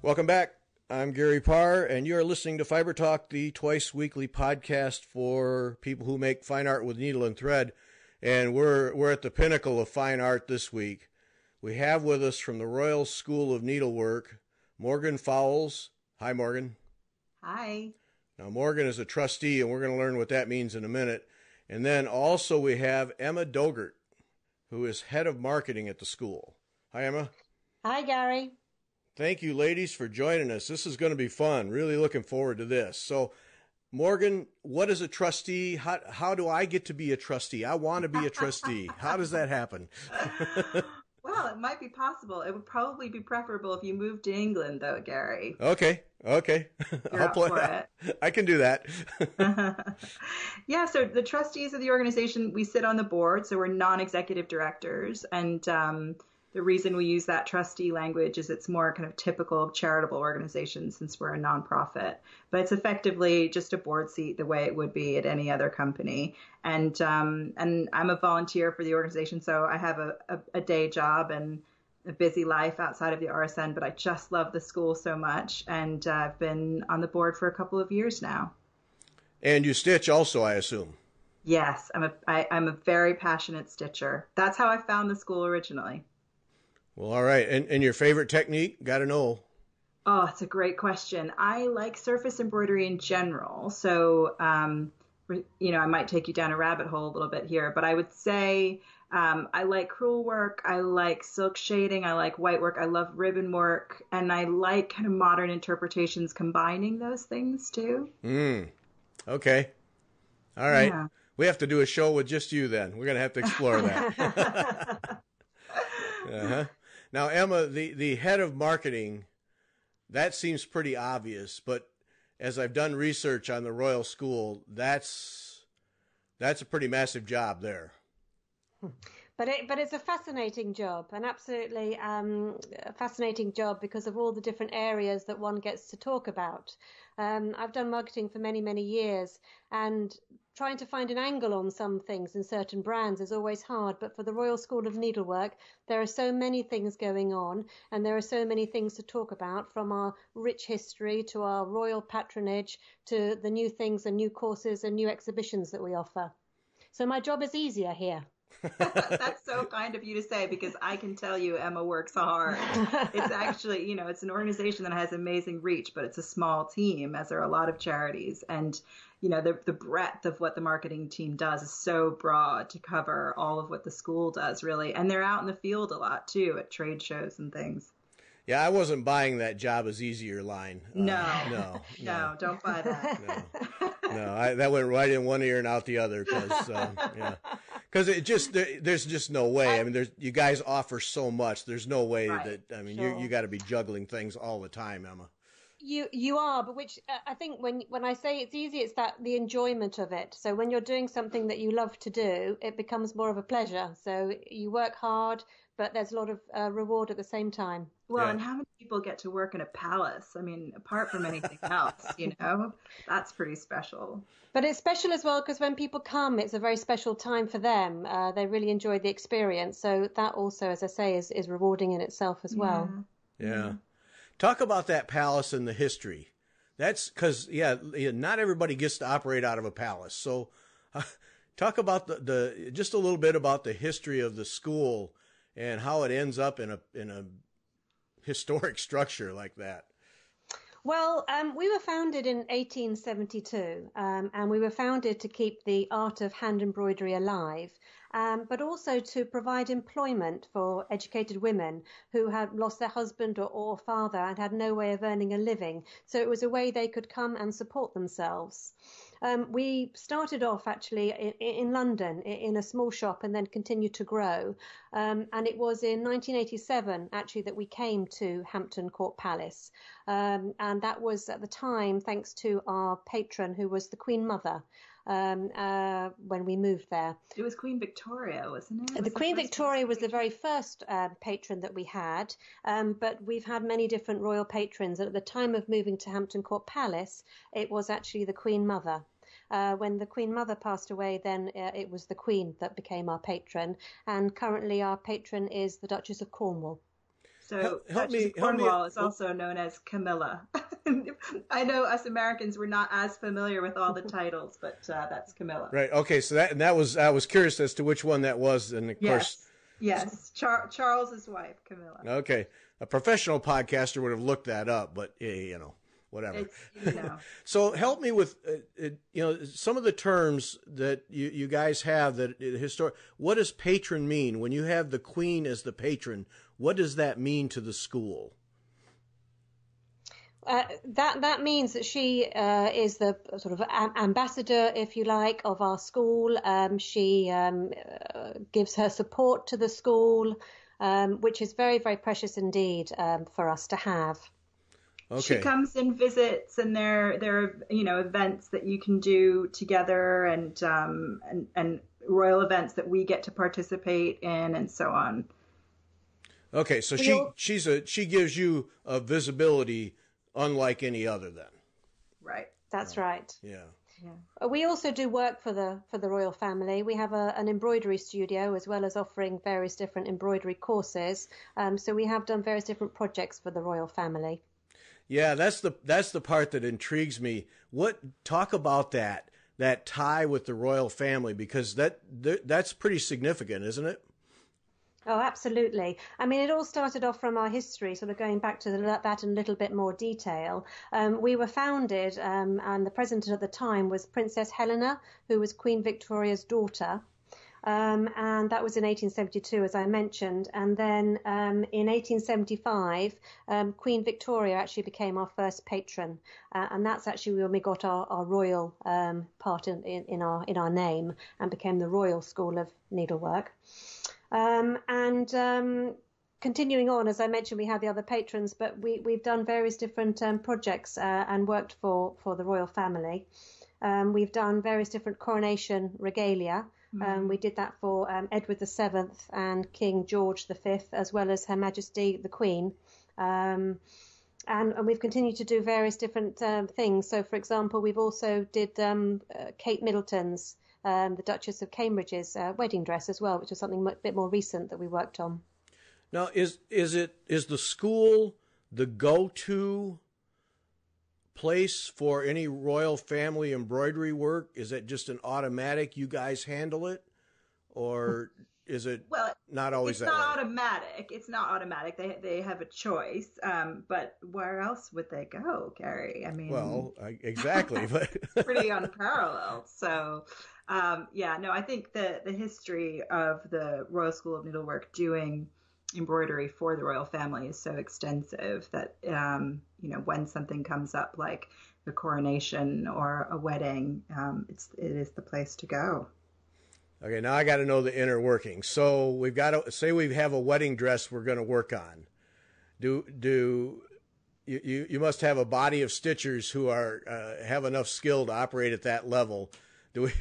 Welcome back. I'm Gary Parr, and you're listening to Fiber Talk, the twice-weekly podcast for people who make fine art with needle and thread. And we're at the pinnacle of fine art this week. We have with us from the Royal School of Needlework, Morgan Fowles. Hi, Morgan. Hi. Now, Morgan is a trustee, and we're going to learn what that means in a minute. And then also we have Emma Doggart, who is head of marketing at the school. Hi, Emma. Hi, Gary. Thank you, ladies, for joining us. This is going to be fun. Really looking forward to this. So, Morgan, what is a trustee? How do I get to be a trustee? I want to be a trustee. How does that happen? Well, it might be possible. It would probably be preferable if you moved to England, though, Gary. Okay. I'll play for it. I can do that. Yeah, so the trustees of the organization, we sit on the board, so we're non-executive directors. And the reason we use that trustee language is it's more kind of typical of charitable organizations since we're a nonprofit. But it's effectively just a board seat the way it would be at any other company. And I'm a volunteer for the organization, so I have a day job and a busy life outside of the RSN, but I just love the school so much. And I've been on the board for a couple of years now. And you stitch also, I assume. Yes, I'm a very passionate stitcher. That's how I found the school originally. Well, all right. And your favorite technique? Got to know. Oh, it's a great question. I like surface embroidery in general. So, I might take you down a rabbit hole a little bit here, but I would say I like crewel work. I like silk shading. I like white work. I love ribbon work. And I like kind of modern interpretations combining those things too. Okay. All right. Yeah. We have to do a show with just you then. We're going to have to explore that. Uh-huh. Now, Emma, the head of marketing, that seems pretty obvious, but as I've done research on the Royal School, that's a pretty massive job there. But it's a fascinating job, an absolutely fascinating job because of all the different areas that one gets to talk about. I've done marketing for many, many years, and trying to find an angle on some things in certain brands is always hard. But for the Royal School of Needlework, there are so many things going on, and there are so many things to talk about, from our rich history to our royal patronage to the new things and new courses and new exhibitions that we offer. So my job is easier here. That's so kind of you to say, because I can tell you Emma works hard. It's actually, it's an organization that has amazing reach, but it's a small team, as there are a lot of charities. And, the breadth of what the marketing team does is so broad to cover all of what the school does, really. And they're out in the field a lot, too, at trade shows and things. Yeah, I wasn't buying that job is easier line. No, don't buy that. No, that went right in one ear and out the other because there's just no way. I mean, you guys offer so much. There's no way that, I mean, sure. you got to be juggling things all the time, Emma. You are, but which I think when I say it's easy, it's that the enjoyment of it. So when you're doing something that you love to do, it becomes more of a pleasure. So you work hard, but there's a lot of reward at the same time. Well, and how many people get to work in a palace? I mean, apart from anything else, that's pretty special. But it's special as well because when people come, it's a very special time for them. They really enjoy the experience. So that also, as I say, is rewarding in itself as well. Yeah. Talk about that palace and the history. That's because, not everybody gets to operate out of a palace. So talk about the just a little bit about the history of the school and how it ends up in a historic structure like that. Well, we were founded in 1872, and we were founded to keep the art of hand embroidery alive, but also to provide employment for educated women who had lost their husband or father and had no way of earning a living. So it was a way they could come and support themselves. We started off actually in London in a small shop and then continued to grow. And it was in 1987 actually that we came to Hampton Court Palace. And that was at the time thanks to our patron who was the Queen Mother. When we moved there. It was Queen Victoria, wasn't it? The Queen Victoria was the very first patron that we had, but we've had many different royal patrons. And at the time of moving to Hampton Court Palace, it was actually the Queen Mother. When the Queen Mother passed away, then it was the Queen that became our patron. And currently our patron is the Duchess of Cornwall. So help me. Cornwall is also known as Camilla. I know us Americans were not as familiar with all the titles, but that's Camilla. Right. Okay. So that was I was curious as to which one that was, and of course. Yes. Charles's wife, Camilla. Okay. A professional podcaster would have looked that up, but whatever. So help me with some of the terms that you guys have that what does patron mean? When you have the queen as the patron, what does that mean to the school? That means that she is the sort of ambassador, if you like, of our school. She gives her support to the school, which is very, very precious indeed for us to have. Okay. She comes and visits, and there are events that you can do together, and royal events that we get to participate in, and so on. Okay, so she gives you a visibility unlike any other then. Right. That's right. Yeah. We also do work for the royal family. We have an embroidery studio as well as offering various different embroidery courses. So we have done various different projects for the royal family. Yeah, that's the part that intrigues me. Talk about that tie with the royal family, because that's pretty significant, isn't it? Oh, absolutely. I mean, it all started off from our history, sort of going back to that in a little bit more detail. We were founded, and the president at the time was Princess Helena, who was Queen Victoria's daughter. And that was in 1872, as I mentioned. And then in 1875, Queen Victoria actually became our first patron. And that's actually when we got our royal part in our name and became the Royal School of Needlework. Continuing on, as I mentioned, we have the other patrons, but we've done various different projects and worked for the royal family. We've done various different coronation regalia. We did that for Edward VII and King George V, as well as Her Majesty the Queen. And we've continued to do various different things. So, for example, we've also did Kate Middleton's, the Duchess of Cambridge's wedding dress as well, which was something a bit more recent that we worked on. Now, is the school the go-to place for any royal family embroidery work? Is it just an automatic, you guys handle it? Or is it not always that way? It's not automatic. They have a choice. But where else would they go, Gary? I mean... exactly. But pretty unparalleled. So, I think the history of the Royal School of Needlework doing embroidery for the royal family is so extensive that when something comes up like the coronation or a wedding, it is the place to go. Okay, now I got to know the inner workings. So we've got to say we have a wedding dress we're going to work on. Do you must have a body of stitchers who are have enough skill to operate at that level? Do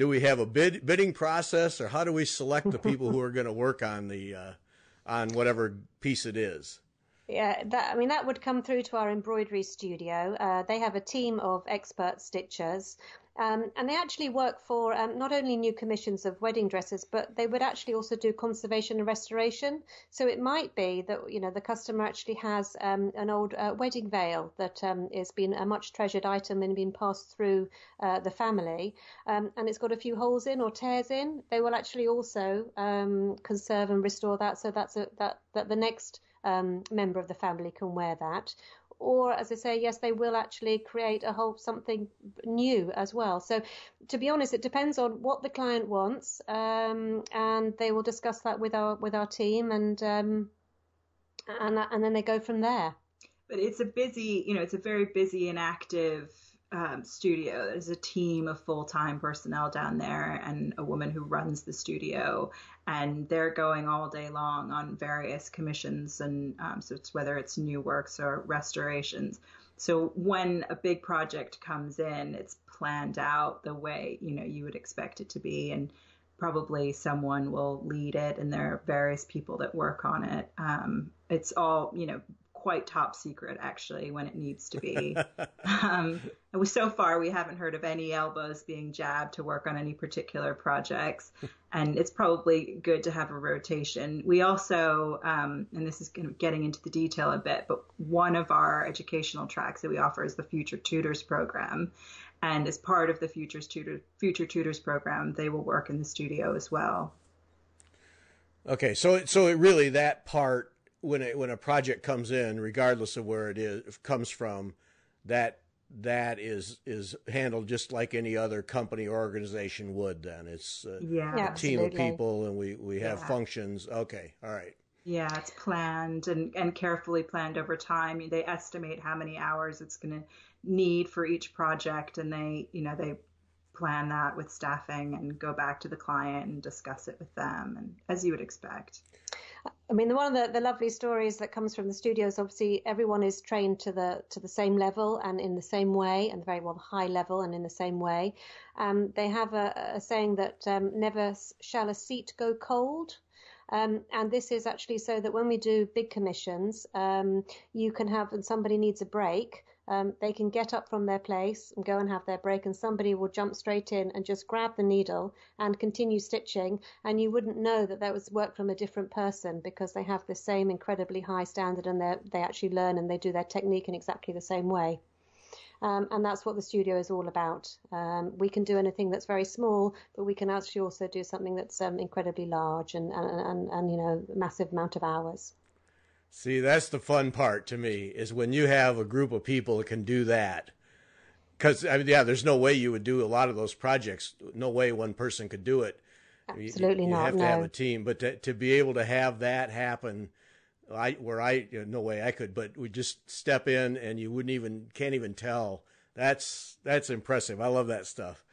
we have a bidding process, or how do we select the people who are going to work on on whatever piece it is? Yeah, that would come through to our embroidery studio. They have a team of expert stitchers, and they actually work for not only new commissions of wedding dresses, but they would actually also do conservation and restoration. So it might be that the customer actually has an old wedding veil that has been a much treasured item and been passed through the family, and it's got a few holes in or tears in. They will actually also conserve and restore that, so that the next member of the family can wear that. Or, as I say, yes, they will actually create something new as well. So, to be honest, it depends on what the client wants, and they will discuss that with our team, and then they go from there. But it's a very busy and active studio. There's a team of full-time personnel down there and a woman who runs the studio, and they're going all day long on various commissions, and so it's whether it's new works or restorations. So when a big project comes in, it's planned out the way you would expect it to be, and probably someone will lead it, and there are various people that work on it. It's all quite top secret, actually, when it needs to be. So far, we haven't heard of any elbows being jabbed to work on any particular projects. And it's probably good to have a rotation. We also, and this is kind of getting into the detail a bit, but one of our educational tracks that we offer is the Future Tutors program. And as part of the Future Tutors program, they will work in the studio as well. Okay, so it really, that part, when a project comes in, regardless of where it comes from, that is handled just like any other company or organization would. Then it's a team of people, and we have functions. Okay, all right. Yeah, it's planned and carefully planned over time. They estimate how many hours it's going to need for each project, and they plan that with staffing and go back to the client and discuss it with them, and as you would expect. I mean, one of the lovely stories that comes from the studios, obviously everyone is trained to the same level and in the same way, and very high level and in the same way. They have a saying that never shall a seat go cold. And this is actually so that when we do big commissions, you can have, when somebody needs a break, they can get up from their place and go and have their break, and somebody will jump straight in and just grab the needle and continue stitching, and you wouldn't know that was work from a different person, because they have the same incredibly high standard, and they actually learn and they do their technique in exactly the same way. And that's what the studio is all about. We can do anything that's very small, but we can actually also do something that's incredibly large and massive amount of hours. See, that's the fun part to me, is when you have a group of people that can do that. Because, there's no way you would do a lot of those projects. No way one person could do it. Absolutely not. You have to have a team. But to be able to have that happen, no way I could, but we just step in and you can't even tell. That's impressive. I love that stuff.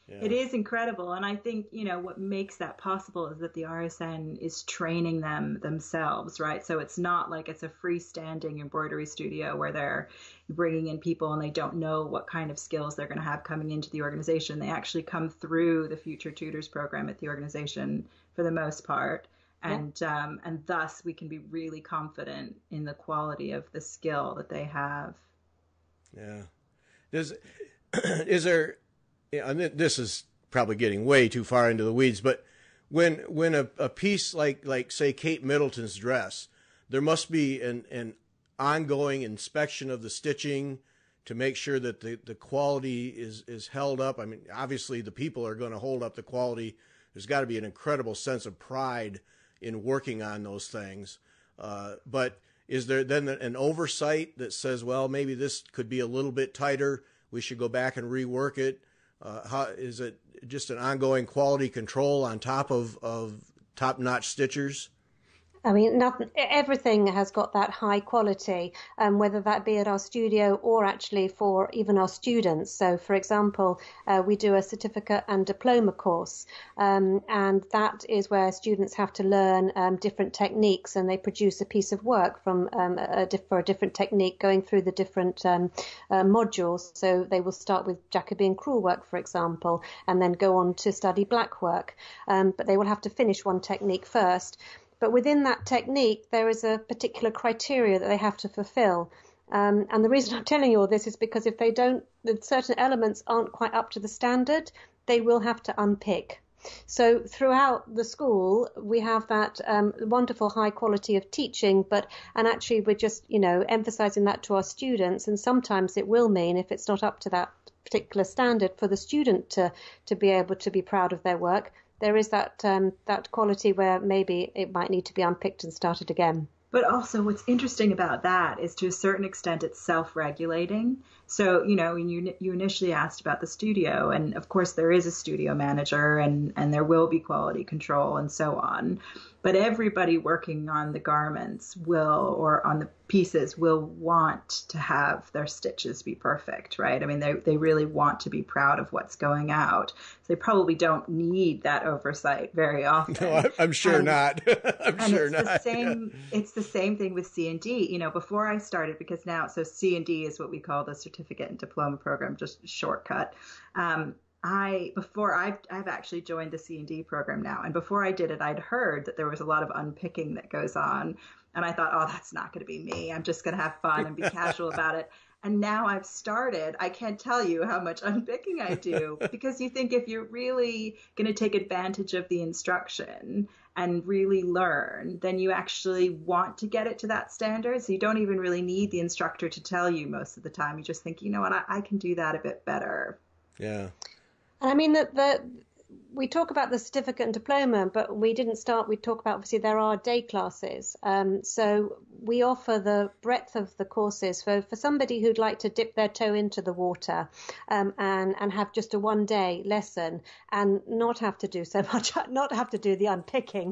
Yeah. It is incredible. And I think, what makes that possible is that the RSN is training them themselves, right? So it's not like it's a freestanding embroidery studio where they're bringing in people and they don't know what kind of skills they're going to have coming into the organization. They actually come through the Future Tutors program at the organization for the most part. And thus we can be really confident in the quality of the skill that they have. Yeah. Is there, and this is probably getting way too far into the weeds, but when a piece like say Kate Middleton's dress, there must be an ongoing inspection of the stitching to make sure that the quality is held up. I mean, obviously the people are going to hold up the quality. There's got to be an incredible sense of pride in working on those things. But is there then an oversight that says, well, maybe this could be a little bit tighter, we should go back and rework it? How is it just an ongoing quality control on top of top-notch stitchers? I mean, everything has got that high quality, whether that be at our studio or actually for even our students. So, for example, we do a certificate and diploma course, and that is where students have to learn different techniques, and they produce a piece of work from for a different technique going through the different modules. So they will start with Jacobean crewel work, for example, and then go on to study black work. But they will have to finish one technique first. But within that technique, there is a particular criteria that they have to fulfill. And the reason I'm telling you all this is because if they don't, certain elements aren't quite up to the standard, they will have to unpick. So throughout the school, we have that wonderful high quality of teaching, and actually we're just, emphasizing that to our students. And sometimes it will mean, if it's not up to that particular standard, for the student to be able to be proud of their work, there is that quality where maybe it might need to be unpicked and started again. But also what's interesting about that is, to a certain extent, it's self-regulating. So, you initially asked about the studio, and of course there is a studio manager and there will be quality control and so on. But everybody working on the garments or on the pieces will want to have their stitches be perfect, right? I mean, they really want to be proud of what's going out. So they probably don't need that oversight very often. No, I'm sure not. It's the same thing with C&D. Before I started, because now, so C&D is what we call the certificate and diploma program, just shortcut. I've actually joined the C&D program now, and before I did it, I'd heard that there was a lot of unpicking that goes on, and I thought, oh, that's not going to be me. I'm just going to have fun and be casual about it. And now I've started. I can't tell you how much unpicking I do, because you think if you're really going to take advantage of the instruction and really learn, then you actually want to get it to that standard. So you don't even really need the instructor to tell you most of the time. You just think, you know what, I can do that a bit better. Yeah. I mean, we talk about the certificate and diploma, but we talk about, obviously, there are day classes. So we offer the breadth of the courses for somebody who'd like to dip their toe into the water and have just a 1-day lesson and not have to do so much, not have to do the unpicking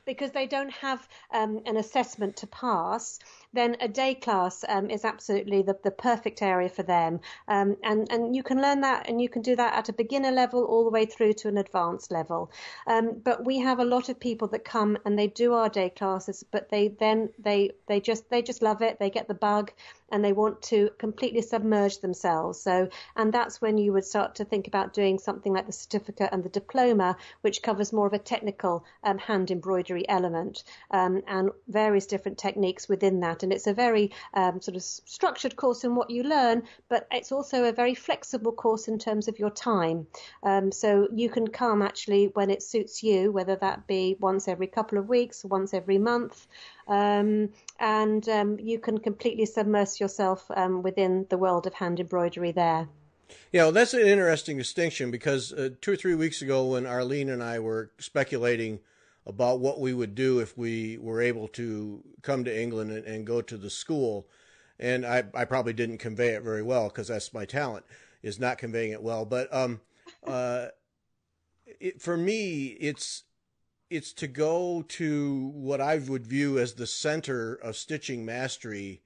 because they don't have an assessment to pass. Then a day class is absolutely the perfect area for them. And you can learn that, and you can do that at a beginner level all the way through to an advanced level. But we have a lot of people that come and they do our day classes, but they just love it. They get the bug and they want to completely submerge themselves. And that's when you would start to think about doing something like the certificate and the diploma, which covers more of a technical hand embroidery element and various different techniques within that. And it's a very sort of structured course in what you learn, but it's also a very flexible course in terms of your time. So you can come actually when it suits you, whether that be once every couple of weeks, once every month, and you can completely submerge yourself within the world of hand embroidery there. Yeah, well, that's an interesting distinction, because 2 or 3 weeks ago when Arlene and I were speculating about what we would do if we were able to come to England and go to the school, and I probably didn't convey it very well, because that's my talent, is not conveying it well. But for me, it's to go to what I would view as the center of stitching mastery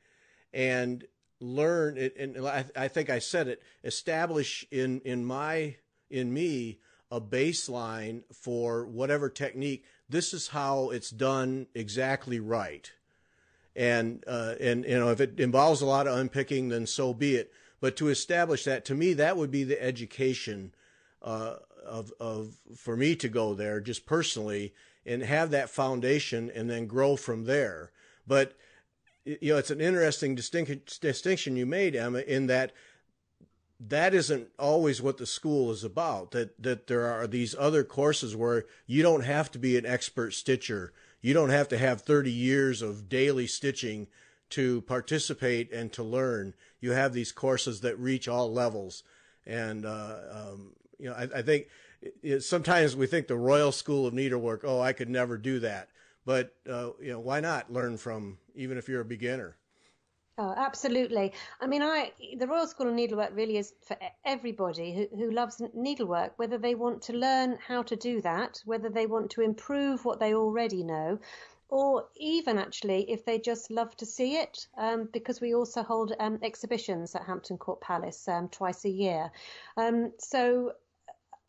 and learn it. And I think I said it, establish in me a baseline for whatever technique. This is how it's done exactly right. And if it involves a lot of unpicking, then so be it. But to establish that, to me, that would be the education for me to go there just personally and have that foundation and then grow from there. But it's an interesting distinction you made, Emma, in that isn't always what the school is about. That there are these other courses where you don't have to be an expert stitcher. You don't have to have 30 years of daily stitching to participate and to learn. You have these courses that reach all levels. And I think sometimes we think the Royal School of Needlework, I could never do that. But why not learn from, even if you're a beginner? Oh, absolutely. I mean, the Royal School of Needlework really is for everybody who loves needlework, whether they want to learn how to do that, whether they want to improve what they already know, or even actually if they just love to see it, because we also hold exhibitions at Hampton Court Palace twice a year. So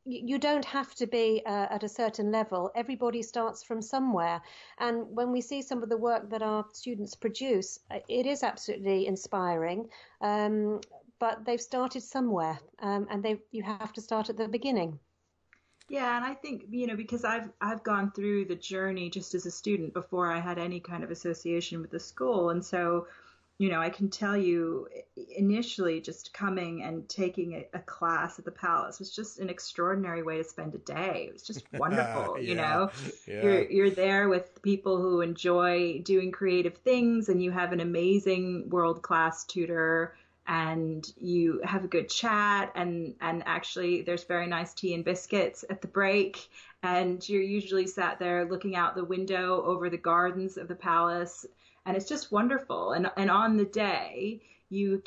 you don't have to be at a certain level. Everybody starts from somewhere. And when we see some of the work that our students produce, it is absolutely inspiring. But they've started somewhere, and you have to start at the beginning. Yeah, and I think, because I've gone through the journey just as a student before I had any kind of association with the school. And so, I can tell you initially just coming and taking a class at the Palace was just an extraordinary way to spend a day. It was just wonderful, Yeah. You're there with people who enjoy doing creative things, and you have an amazing world-class tutor, and you have a good chat, and actually there's very nice tea and biscuits at the break, and you're usually sat there looking out the window over the gardens of the Palace. And it's just wonderful. And on the day, you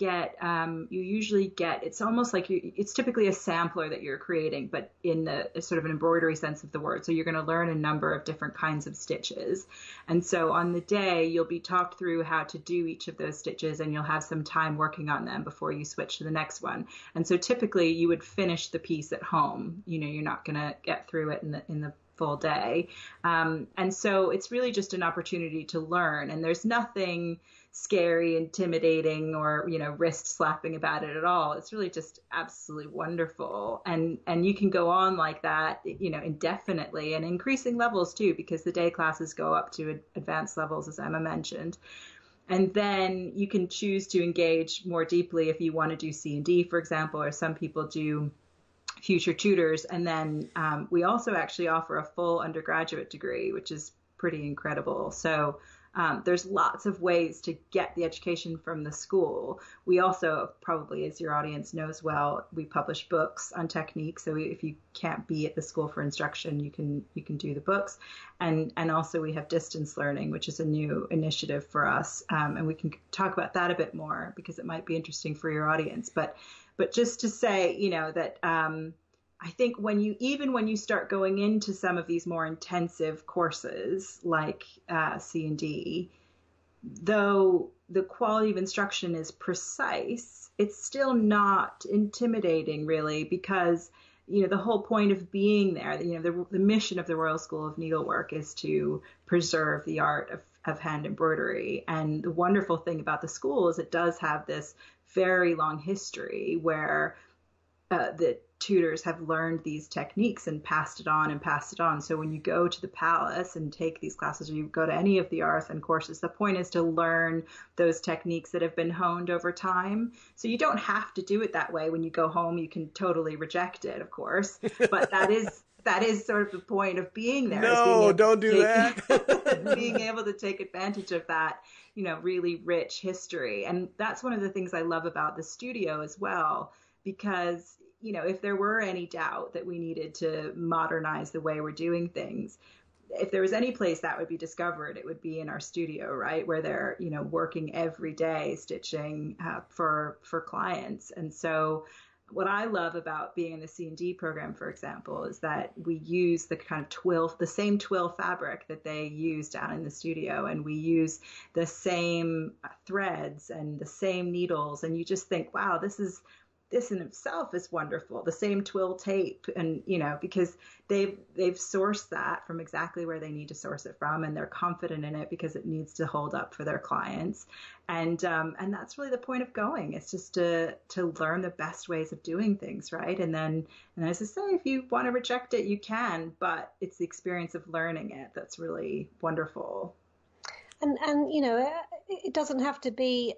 usually get, it's almost like it's typically a sampler that you're creating, but in the sort of an embroidery sense of the word. So you're going to learn a number of different kinds of stitches. And so on the day, you'll be talked through how to do each of those stitches, and you'll have some time working on them before you switch to the next one. And so typically you would finish the piece at home. You're not going to get through it in the full day. And so it's really just an opportunity to learn. And there's nothing scary, intimidating, or, wrist slapping about it at all. It's really just absolutely wonderful. And you can go on like that, indefinitely, and increasing levels too, because the day classes go up to advanced levels, as Emma mentioned. And then you can choose to engage more deeply if you want to do C&D, for example, or some people do future tutors. And then we also actually offer a full undergraduate degree, which is pretty incredible. So there's lots of ways to get the education from the school. We also, probably as your audience knows well, we publish books on technique. So if you can't be at the school for instruction, you can do the books. And also we have distance learning, which is a new initiative for us. And we can talk about that a bit more because it might be interesting for your audience. But just to say, that I think when you start going into some of these more intensive courses like C&D, though the quality of instruction is precise, it's still not intimidating really, because the whole point of being there, the mission of the Royal School of Needlework is to preserve the art of hand embroidery. And the wonderful thing about the school is it does have this very long history where the tutors have learned these techniques and passed it on and passed it on. So when you go to the palace and take these classes, or you go to any of the Arthan courses, the point is to learn those techniques that have been honed over time. So you don't have to do it that way. When you go home, you can totally reject it, of course, but that is sort of the point of being there. No, don't do that. Being able to take advantage of that, really rich history. And that's one of the things I love about the studio as well, because if there were any doubt that we needed to modernize the way we're doing things, if there was any place that would be discovered, it would be in our studio, right? Where they're, working every day stitching for clients. And so what I love about being in the C&D program, for example, is that we use the kind of the same twill fabric that they use down in the studio, and we use the same threads and the same needles. And you just think, wow, this in itself is wonderful. The same twill tape, and because they've sourced that from exactly where they need to source it from, and they're confident in it because it needs to hold up for their clients. And that's really the point of going. It's just to learn the best ways of doing things, right? And as I say, if you want to reject it, you can, but it's the experience of learning it that's really wonderful. And it doesn't have to be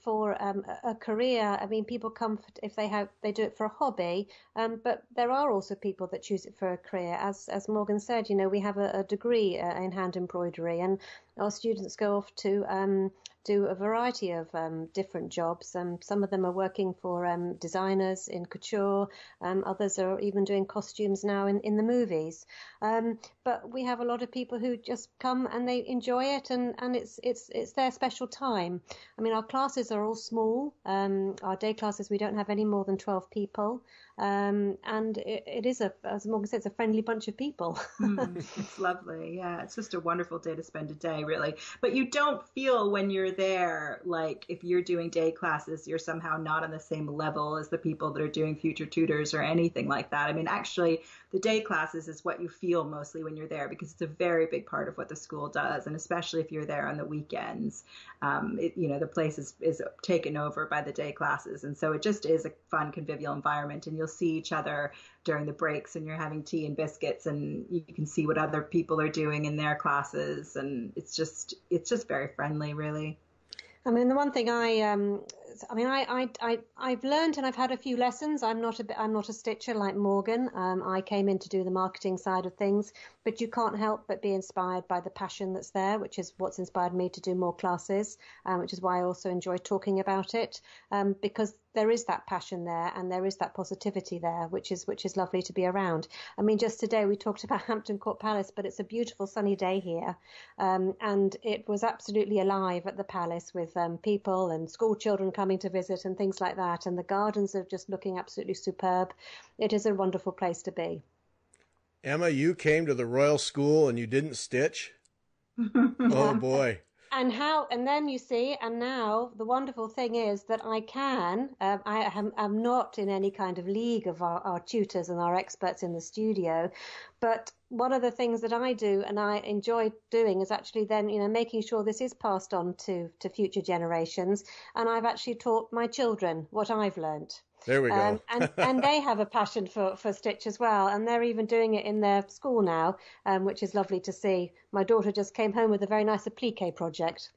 for a career. I mean, people come if they do it for a hobby, but there are also people that choose it for a career. As Morgan said, we have a degree in hand embroidery, and our students go off to do a variety of different jobs. Some of them are working for designers in couture. Others are even doing costumes now in the movies. But we have a lot of people who just come and they enjoy it, and it's their special time. I mean, our classes are all small. Our day classes, we don't have any more than 12 people. And it is, as Morgan said, it's a friendly bunch of people. It's lovely. Yeah, it's just a wonderful day to spend a day, really. But you don't feel when you're there, like if you're doing day classes, you're somehow not on the same level as the people that are doing future tutors or anything like that. I mean, actually, the day classes is what you feel mostly when you're there, because it's a very big part of what the school does. And especially if you're there on the weekends, the place is taken over by the day classes. And so it just is a fun, convivial environment. And you'll see each other during the breaks, and you're having tea and biscuits, and you can see what other people are doing in their classes. And it's just very friendly, really. I mean, the one thing I've learned, and I've had a few lessons. I'm not a stitcher like Morgan. I came in to do the marketing side of things, but you can't help but be inspired by the passion that's there, which is what's inspired me to do more classes, which is why I also enjoy talking about it, because there is that passion there and there is that positivity there, which is lovely to be around. I mean, just today we talked about Hampton Court Palace, but it's a beautiful sunny day here, and it was absolutely alive at the palace with people and school children coming to visit and things like that, and the gardens are just looking absolutely superb. It is a wonderful place to be. Emma, you came to the Royal School and you didn't stitch? Oh boy. And then you see, and now the wonderful thing is that I can, I'm not in any kind of league of our tutors and our experts in the studio, But one of the things that I do and I enjoy doing is actually then, making sure this is passed on to future generations. And I've actually taught my children what I've learned. There we go. And they have a passion for stitch as well. And they're even doing it in their school now, which is lovely to see. My daughter just came home with a very nice applique project.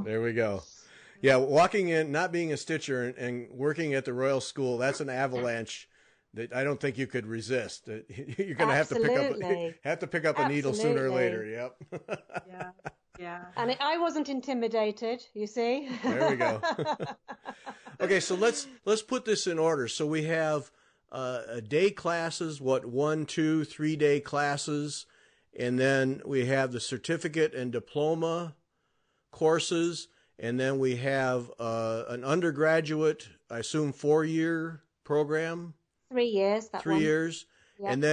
There we go. Yeah, walking in, not being a stitcher and working at the Royal School, that's an avalanche that I don't think you could resist. You're going to have to pick up a needle sooner or later. Yep. Yeah. And I wasn't intimidated, you see. There we go. Okay, so let's put this in order. So we have day classes, 1, 2, 3 day classes, and then we have the certificate and diploma courses, and then we have an undergraduate, I assume 4-year program. 3 years. 3 years, yep. and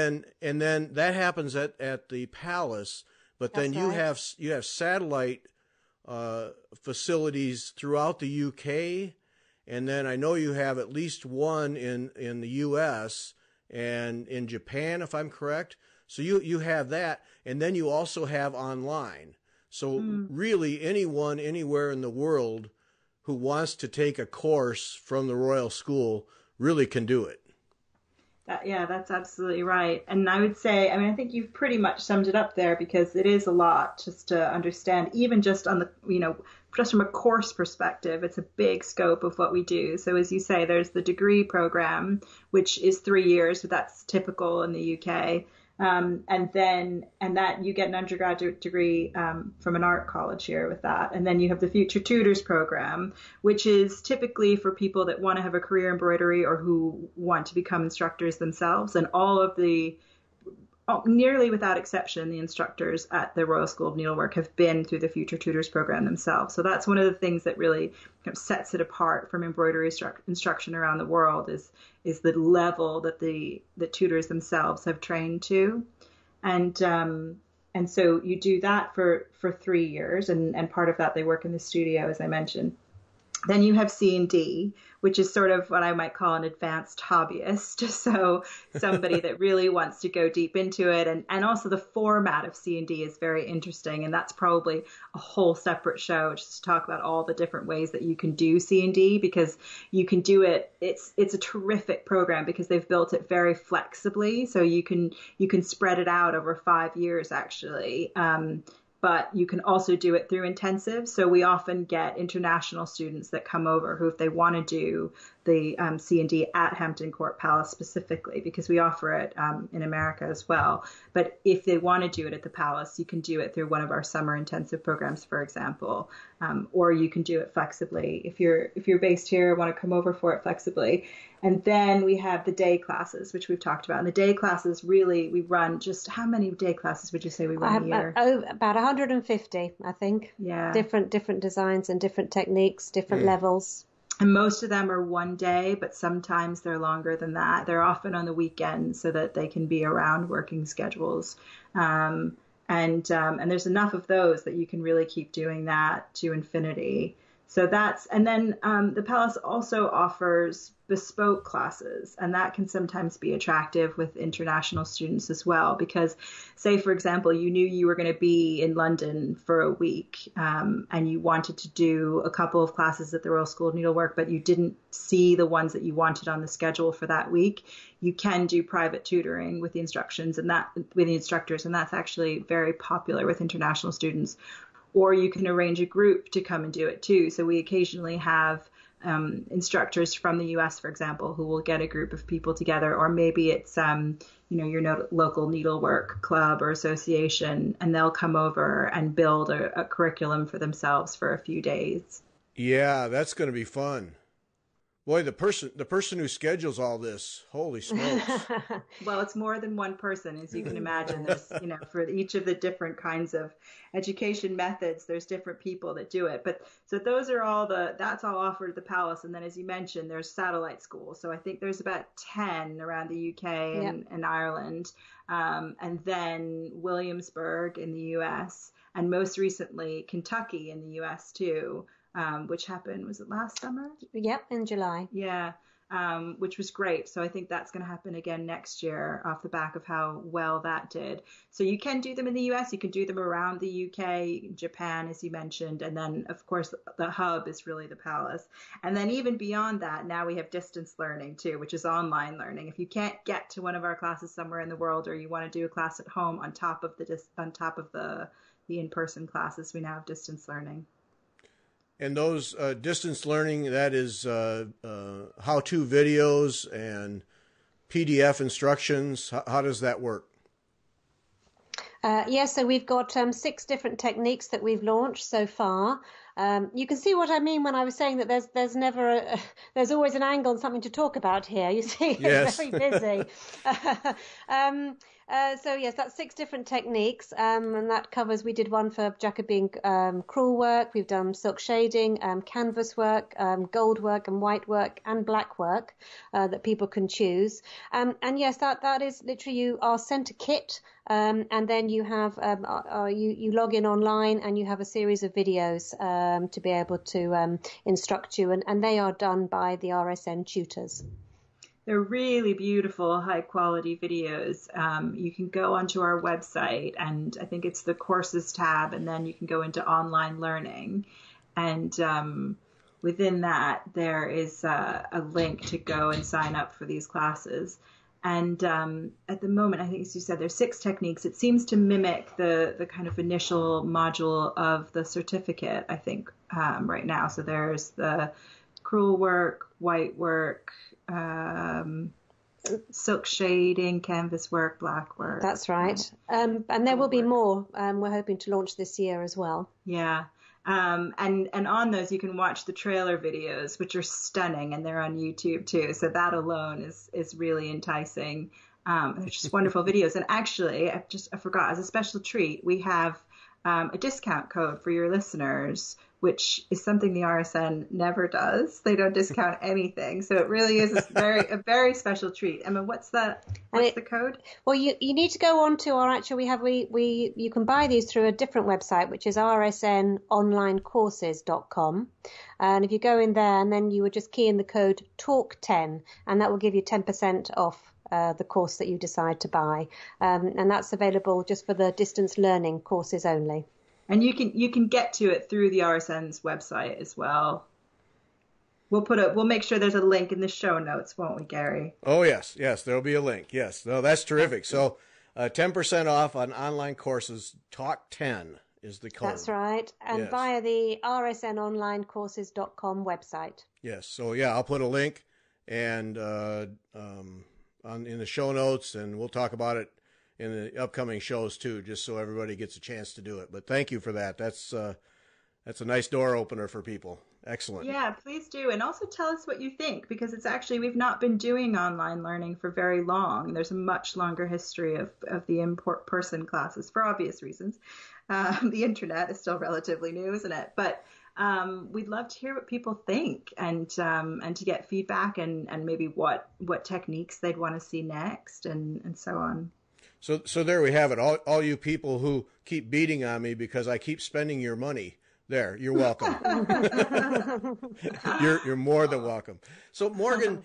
then that happens at the Palace. But then you have satellite facilities throughout the UK, and then I know you have at least one in the US and in Japan, if I'm correct. So you have that, and then you also have online. So really anyone anywhere in the world who wants to take a course from the Royal School really can do it. Yeah, that's absolutely right. And I would say, I think you've pretty much summed it up there, because it is a lot just to understand, even just on the, just from a course perspective, it's a big scope of what we do. So as you say, there's the degree program, which is 3 years, but that's typical in the UK. And that you get an undergraduate degree from an art college here with that. And then you have the Future Tutors program, which is typically for people that want to have a career in embroidery or who want to become instructors themselves. And all of nearly without exception, the instructors at the Royal School of Needlework have been through the Future Tutors program themselves. So that's one of the things that really kind of sets it apart from embroidery instruction around the world is the level that the tutors themselves have trained to. And so you do that for 3 years, and part of that they work in the studio, as I mentioned. Then you have C&D, which is sort of what I might call an advanced hobbyist. So somebody that really wants to go deep into it. And also the format of C&D is very interesting. And that's probably a whole separate show just to talk about all the different ways that you can do C&D, because you can do it. It's a terrific program because they've built it very flexibly. So you can spread it out over 5 years, actually. But you can also do it through intensive. So we often get international students that come over who, if they want to do the C&D at Hampton Court Palace specifically, because we offer it in America as well. But if they want to do it at the Palace, you can do it through one of our summer intensive programs, for example, or you can do it flexibly if you're based here, want to come over for it flexibly. And then we have the day classes, which we've talked about. And the day classes, really, we run just, how many day classes would you say we run a year? About 150, I think. Yeah. Different designs and different techniques, different levels. And most of them are 1 day, but sometimes they're longer than that. They're often on the weekends so that they can be around working schedules. And there's enough of those that you can really keep doing that to infinity. So and then the Palace also offers bespoke classes, and that can sometimes be attractive with international students as well, because say, for example, you knew you were going to be in London for a week and you wanted to do a couple of classes at the Royal School of Needlework, but you didn't see the ones that you wanted on the schedule for that week. You can do private tutoring with the instructors, and that's actually very popular with international students. Or you can arrange a group to come and do it too. So we occasionally have instructors from the US, for example, who will get a group of people together, or maybe it's your local needlework club or association, and they'll come over and build a curriculum for themselves for a few days. Yeah, that's going to be fun. Boy, the person who schedules all this, holy smokes. Well, it's more than one person, as you can imagine. There's, for each of the different kinds of education methods, there's different people that do it. But so those are that's all offered at the Palace. And then, as you mentioned, there's satellite schools. So I think there's about 10 around the UK and Ireland. And then Williamsburg in the US, and most recently Kentucky in the US too. Which happened, was it last summer? Yep, in July. Yeah. which was great. So I think that's going to happen again next year off the back of how well that did. So you can do them in the US, you can do them around the UK, Japan, as you mentioned. And then, of course, the hub is really the palace. And then even beyond that, now we have distance learning too, which is online learning. If you can't get to one of our classes somewhere in the world, or you want to do a class at home on top of the in-person classes, we now have distance learning. And those distance learning, that is how-to videos and PDF instructions. How does that work? So we've got 6 different techniques that we've launched so far. You can see what I mean when I was saying that there's always an angle and something to talk about here. You see, yes. It's very busy. So yes, that's 6 different techniques, and that covers. We did one for Jacobean crewel work. We've done silk shading, canvas work, gold work, and white work, and black work that people can choose. And yes, that is literally you are sent a kit. And then you have you log in online and you have a series of videos to be able to instruct you, and they are done by the RSN tutors. They're really beautiful, high quality videos. You can go onto our website, and I think it's the courses tab, and then you can go into online learning. And within that, there is a link to go and sign up for these classes. And at the moment, I think, as you said, there's 6 techniques. It seems to mimic the kind of initial module of the certificate, I think, right now. So there's the crewel work, white work, silk shading, canvas work, black work. That's right. And there will be more. We're hoping to launch this year as well. Yeah. And on those, you can watch the trailer videos, which are stunning, and they're on YouTube too. So that alone is really enticing. They're just wonderful videos. And actually, I forgot, as a special treat, we have a discount code for your listeners, which is something the RSN never does. They don't discount anything. So it really is a very special treat. Emma, what's the code? Well, you need to go on to our you can buy these through a different website, which is rsnonlinecourses.com. And if you go in there, and then you would just key in the code TALK10, and that will give you 10% off the course that you decide to buy. And that's available just for the distance learning courses only. And you can get to it through the RSN's website as well. We'll make sure there's a link in the show notes, won't we, Gary? Oh yes, there'll be a link. Yes, no, that's terrific. So 10% off on online courses. Talk10 is the code. That's right, and via the rsnonlinecourses.com website. Yes, so yeah, I'll put a link and in the show notes, and we'll talk about it in the upcoming shows too, just so everybody gets a chance to do it. But thank you for that. That's a nice door opener for people. Excellent. Yeah, please do. And also tell us what you think, because it's actually, we've not been doing online learning for very long. There's a much longer history of the in-person classes for obvious reasons. The internet is still relatively new, isn't it? But we'd love to hear what people think, and to get feedback, and maybe what techniques they'd want to see next, and so on. So there we have it. All you people who keep beating on me because I keep spending your money. There, you're welcome. You're more than welcome. So Morgan,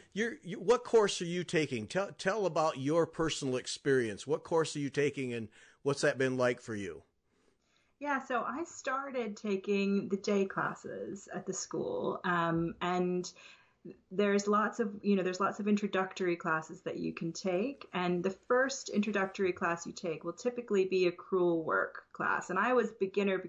what course are you taking? Tell about your personal experience. What course are you taking, and what's that been like for you? Yeah, so I started taking the day classes at the school, and there's lots of introductory classes that you can take, and the first introductory class you take will typically be a crewel work class. And I was beginner,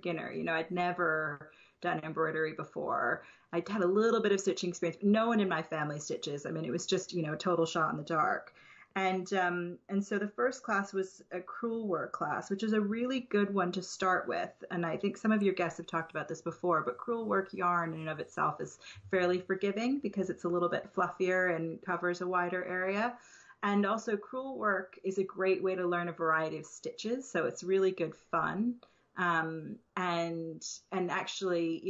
I'd never done embroidery before. I'd had a little bit of stitching experience, but no one in my family stitches. I mean, it was just, a total shot in the dark. And so the first class was a crewel work class, which is a really good one to start with. And I think some of your guests have talked about this before, but crewel work yarn in and of itself is fairly forgiving because it's a little bit fluffier and covers a wider area. And also crewel work is a great way to learn a variety of stitches. So it's really good fun. And actually,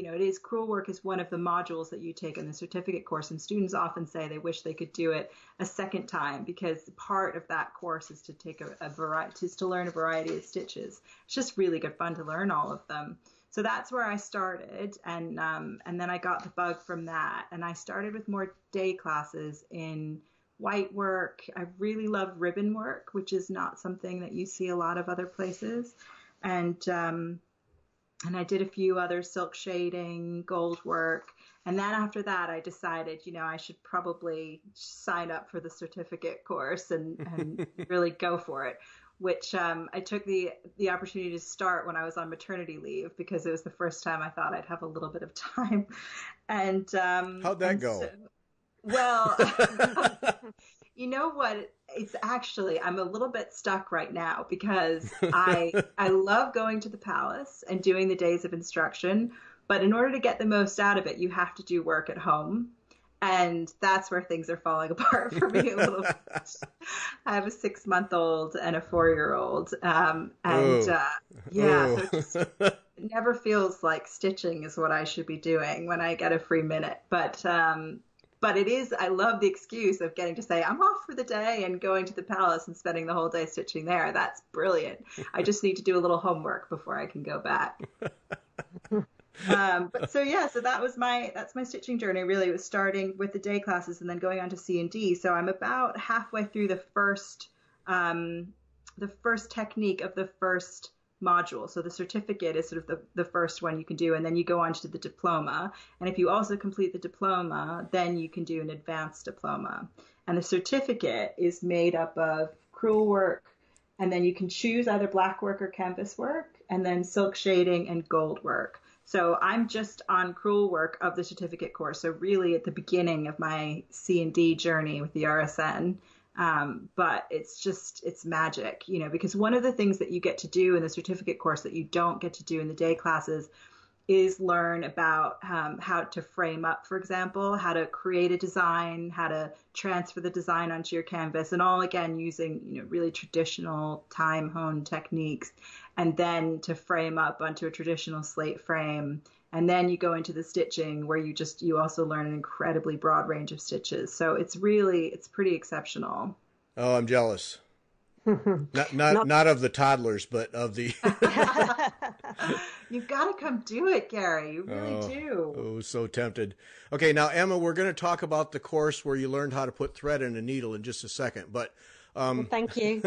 crewel work is one of the modules that you take in the certificate course, and students often say they wish they could do it a second time, because part of that course is to take to learn a variety of stitches. It's just really good fun to learn all of them. So that's where I started, and then I got the bug from that, and I started with more day classes in white work. I really love ribbon work, which is not something that you see a lot of other places, and I did a few other silk shading, gold work, and then after that, I decided, I should probably sign up for the certificate course and really go for it. Which I took the opportunity to start when I was on maternity leave, because it was the first time I thought I'd have a little bit of time. And how'd that go? So, well, you know what? It's actually, I'm a little bit stuck right now, because I love going to the palace and doing the days of instruction, but in order to get the most out of it, you have to do work at home. And that's where things are falling apart for me a little bit. I have a 6-month-old and a 4-year-old. So it just it never feels like stitching is what I should be doing when I get a free minute. But it is, I love the excuse of getting to say, I'm off for the day and going to the palace and spending the whole day stitching there. That's brilliant. I just need to do a little homework before I can go back. So that's my stitching journey. Really, it was starting with the day classes and then going on to C&D. So I'm about halfway through the first technique of the first module. So the certificate is sort of the first one you can do, and then you go on to the diploma. And if you also complete the diploma, then you can do an advanced diploma. And the certificate is made up of crewel work, and then you can choose either black work or canvas work, and then silk shading and gold work. So I'm just on crewel work of the certificate course. So really at the beginning of my C&D journey with the RSN. But it's magic, because one of the things that you get to do in the certificate course that you don't get to do in the day classes is learn about how to frame up, for example, how to create a design, how to transfer the design onto your canvas, and all again using really traditional time-honed techniques, and then to frame up onto a traditional slate frame. And then you go into the stitching, where you also learn an incredibly broad range of stitches. So it's pretty exceptional. Oh, I'm jealous. Not of the toddlers, but of the. You've got to come do it, Gary. You really do. Oh, so tempted. Okay, now Emma, we're going to talk about the course where you learned how to put thread in a needle in just a second, but. Thank you.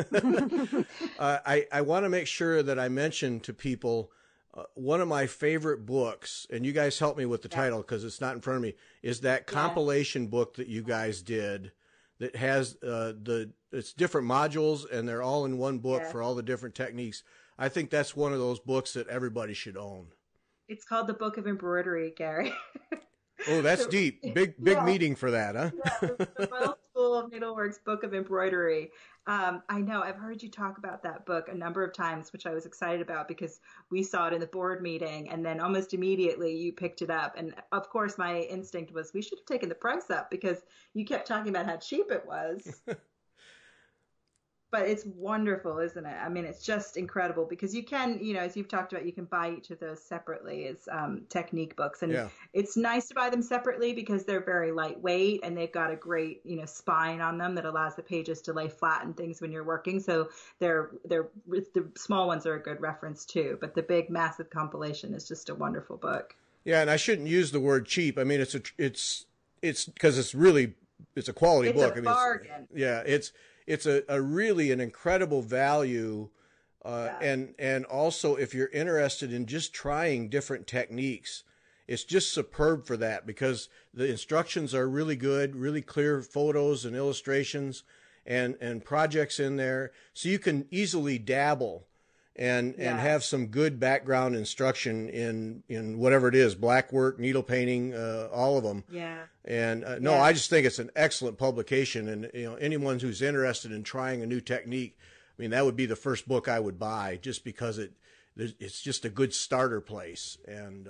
I want to make sure that I mention to people one of my favorite books, and you guys help me with the title because it's not in front of me, is that compilation book that you guys did that has it's different modules, and they're all in one book for all the different techniques. I think that's one of those books that everybody should own. It's called the Book of Embroidery, Gary. Oh, that's deep. Big meeting for that, huh? Yeah, the Royal School of Needlework's Book of Embroidery. I know, I've heard you talk about that book a number of times, which I was excited about because we saw it in the board meeting, and then almost immediately you picked it up. And of course, my instinct was we should have taken the price up because you kept talking about how cheap it was. But it's wonderful, isn't it? I mean, it's just incredible because you can, as you've talked about, you can buy each of those separately as technique books. And it's nice to buy them separately because they're very lightweight and they've got a great, spine on them that allows the pages to lay flat and things when you're working. So the small ones are a good reference too. But the big, massive compilation is just a wonderful book. Yeah, and I shouldn't use the word cheap. I mean, it's because it's a quality book. It's a bargain. It's a really an incredible value. And also if you're interested in just trying different techniques, it's just superb for that because the instructions are really good, really clear photos and illustrations and projects in there. So you can easily dabble and have some good background instruction in whatever it is, black work, needle painting, all of them. Yeah. And I just think it's an excellent publication. And, anyone who's interested in trying a new technique, I mean, that would be the first book I would buy just because it's just a good starter place. And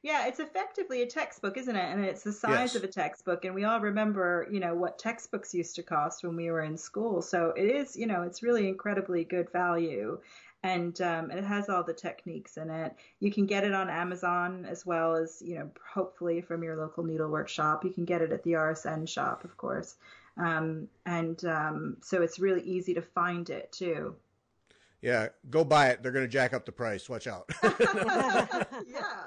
Yeah, it's effectively a textbook, isn't it? And it's the size of a textbook. And we all remember, what textbooks used to cost when we were in school. So it is, it's really incredibly good value. And it has all the techniques in it. You can get it on Amazon as well as, hopefully from your local needlework shop. You can get it at the RSN shop, of course. So it's really easy to find it too. Yeah, go buy it. They're going to jack up the price. Watch out. Yeah.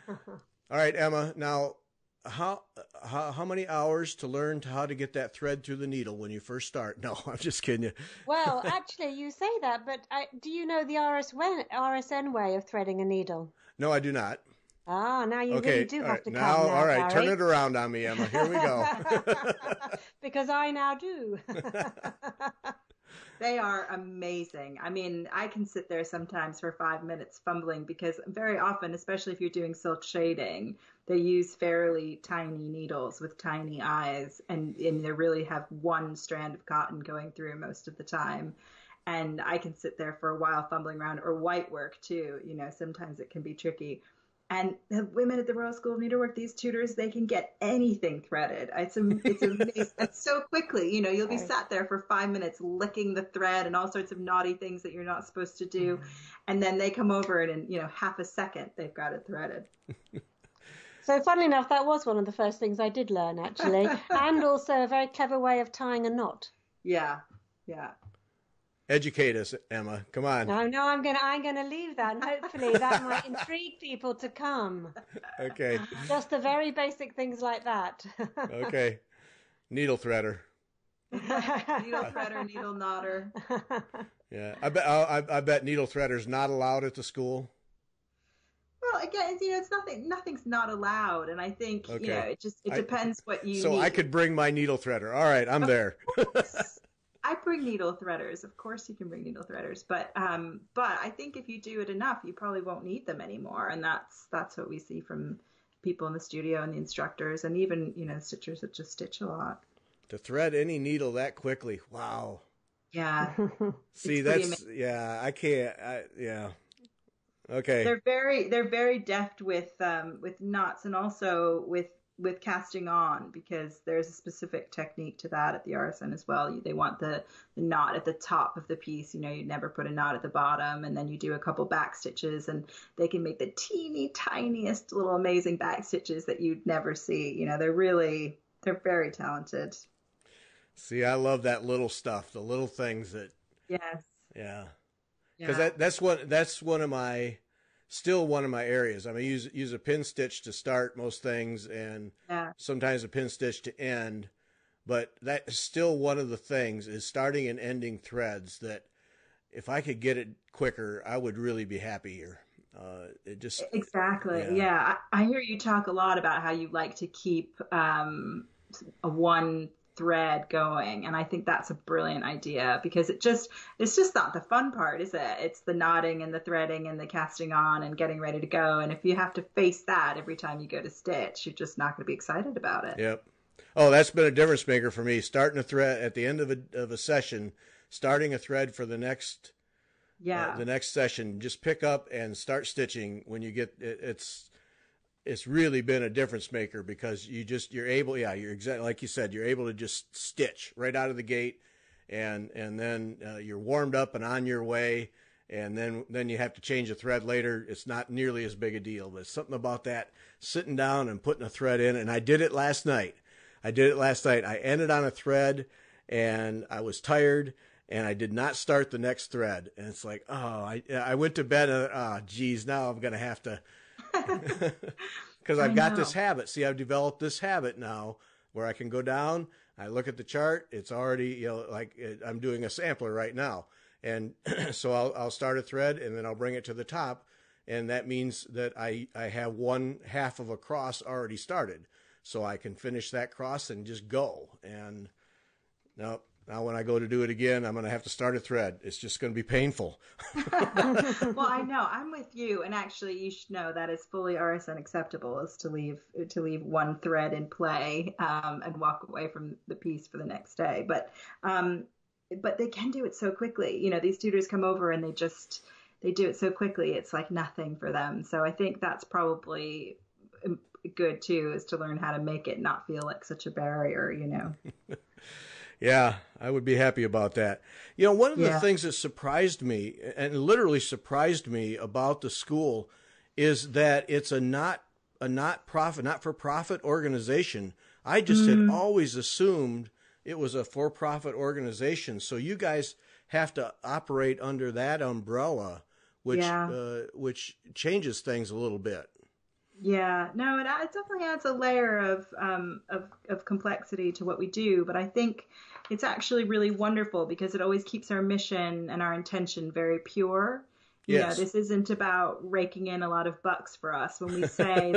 All right, Emma. Now, how many hours to learn how to get that thread through the needle when you first start? No, I'm just kidding you. Well, actually, you say that, but do you know the RSN way of threading a needle? No, I do not. Ah, now you really do have to come now. All right, Gary. turn it around on me, Emma. Here we go. Because I now do. They are amazing. I mean, I can sit there sometimes for 5 minutes fumbling because very often, especially if you're doing silk shading, they use fairly tiny needles with tiny eyes, and they really have one strand of cotton going through most of the time. And I can sit there for a while fumbling around, or white work too. Sometimes it can be tricky. And the women at the Royal School of Needlework, these tutors, they can get anything threaded. It's amazing. It's so quickly. You'll be sat there for 5 minutes licking the thread and all sorts of naughty things that you're not supposed to do. And then they come over and in half a second, they've got it threaded. So funnily enough, that was one of the first things I did learn, actually. And also a very clever way of tying a knot. Yeah. Educate us, Emma. Come on. No, I'm gonna leave that, and hopefully that might intrigue people to come. Okay. Just the very basic things like that. Okay. Needle threader. Needle threader, needle knotter. Yeah, I bet needle threader's not allowed at the school. Well, again, it's nothing's not allowed, and I think it depends what you. So need. I could bring my needle threader. All right, I'm there. I bring needle threaders. Of course you can bring needle threaders, but I think if you do it enough, you probably won't need them anymore. And that's what we see from people in the studio and the instructors, and even, stitchers that just stitch a lot. To thread any needle that quickly. Wow. Yeah. See, I can't. Yeah. Okay. They're very deft with knots, and also with casting on, because there's a specific technique to that at the RSN as well. They want the knot at the top of the piece. You never put a knot at the bottom, and then you do a couple back stitches, and they can make the teeny tiniest little amazing back stitches that you'd never see. They're very talented. See, I love that little stuff, the little things that. Yes. Yeah. Because that's one of my. Still one of my areas. I mean, use a pin stitch to start most things, and sometimes a pin stitch to end. But that is still one of the things, is starting and ending threads, that if I could get it quicker, I would really be happier. Exactly. Yeah. I hear you talk a lot about how you like to keep a one thread going, and I think that's a brilliant idea, because it's just not the fun part, is it? It's the knotting and the threading and the casting on and getting ready to go, and if you have to face that every time you go to stitch, you're just not going to be excited about it. Yep. Oh, that's been a difference maker for me, starting a thread at the end of a session, starting a thread for the next session. Just pick up and start stitching when you get it's really been a difference maker, because you're able, you're exactly like you said, you're able to just stitch right out of the gate, and then you're warmed up and on your way, and then you have to change a thread later. It's not nearly as big a deal, but something about that, sitting down and putting a thread in. And I did it last night. I ended on a thread, and I was tired, and I did not start the next thread. And it's like, I went to bed, and geez, now I'm going to have to. Because I've got this habit. See, I've developed this habit now where I can go down, I look at the chart, it's already, I'm doing a sampler right now. And so I'll start a thread, and then I'll bring it to the top. And that means that I have one half of a cross already started. So I can finish that cross and just go. And now when I go to do it again, I'm going to have to start a thread. It's just going to be painful. Well, I know. I'm with you. And actually, you should know that is fully RSN acceptable, is to leave one thread in play and walk away from the piece for the next day. But they can do it so quickly. These tutors come over and they do it so quickly. It's like nothing for them. So I think that's probably good too, is to learn how to make it not feel like such a barrier, Yeah, I would be happy about that. One of the things that surprised me, and literally surprised me about the school, is that it's a not-for-profit organization. I just had always assumed it was a for-profit organization. So you guys have to operate under that umbrella, which changes things a little bit. Yeah, no, it definitely adds a layer of complexity to what we do, but I think it's actually really wonderful because it always keeps our mission and our intention very pure. Yes. This isn't about raking in a lot of bucks for us when we say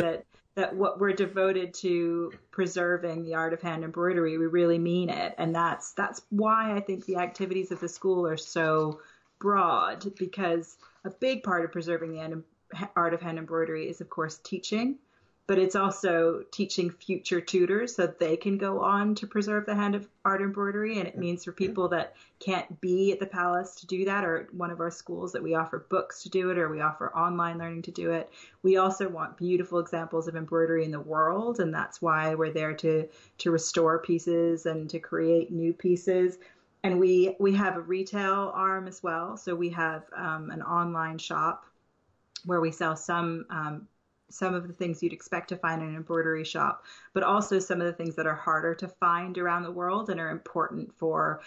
that what we're devoted to preserving the art of hand embroidery, we really mean it. And that's why I think the activities of the school are so broad, because a big part of preserving the art of hand embroidery is, of course, teaching, but it's also teaching future tutors so they can go on to preserve the hand of art embroidery. And it means for people that can't be at the palace to do that, or at one of our schools, that we offer books to do it, or we offer online learning to do it. We also want beautiful examples of embroidery in the world, and that's why we're there to restore pieces and to create new pieces. And we have a retail arm as well. So we have an online shop where we sell some of the things you'd expect to find in an embroidery shop, but also some of the things that are harder to find around the world and are important for